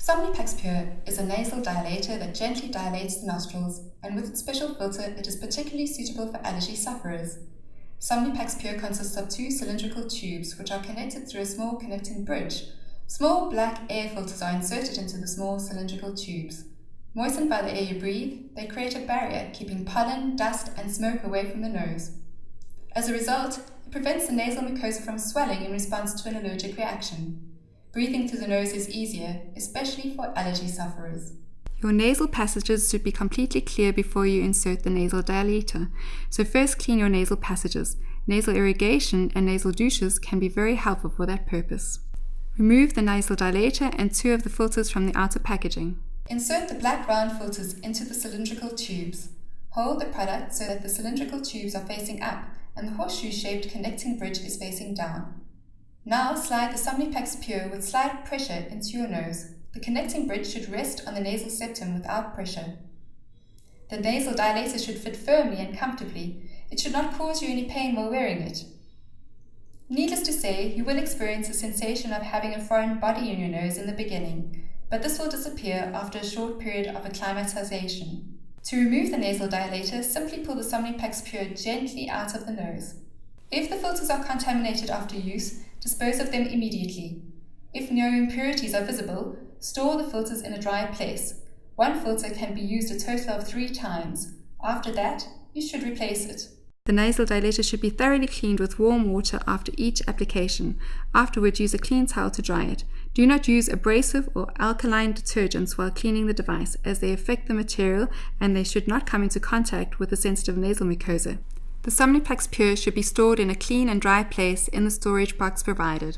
Somnipax Pure is a nasal dilator that gently dilates the nostrils, and with its special filter, it is particularly suitable for allergy sufferers. Somnipax Pure consists of two cylindrical tubes which are connected through a small connecting bridge. Small black air filters are inserted into the small cylindrical tubes. Moistened by the air you breathe, they create a barrier, keeping pollen, dust, and smoke away from the nose. As a result, it prevents the nasal mucosa from swelling in response to an allergic reaction. Breathing through the nose is easier, especially for allergy sufferers. Your nasal passages should be completely clear before you insert the nasal dilator. So first clean your nasal passages. Nasal irrigation and nasal douches can be very helpful for that purpose. Remove the nasal dilator and two of the filters from the outer packaging. Insert the black round filters into the cylindrical tubes. Hold the product so that the cylindrical tubes are facing up and the horseshoe-shaped connecting bridge is facing down. Now slide the Somnipax Pure with slight pressure into your nose. The connecting bridge should rest on the nasal septum without pressure. The nasal dilator should fit firmly and comfortably. It should not cause you any pain while wearing it. Needless to say, you will experience a sensation of having a foreign body in your nose in the beginning, but this will disappear after a short period of acclimatization. To remove the nasal dilator, simply pull the Somnipax Pure gently out of the nose. If the filters are contaminated after use, dispose of them immediately. If no impurities are visible, store the filters in a dry place. One filter can be used a total of 3 times. After that, you should replace it. The nasal dilator should be thoroughly cleaned with warm water after each application. Afterwards, use a clean towel to dry it. Do not use abrasive or alkaline detergents while cleaning the device, as they affect the material and they should not come into contact with the sensitive nasal mucosa. The Somnipax Pure should be stored in a clean and dry place in the storage box provided.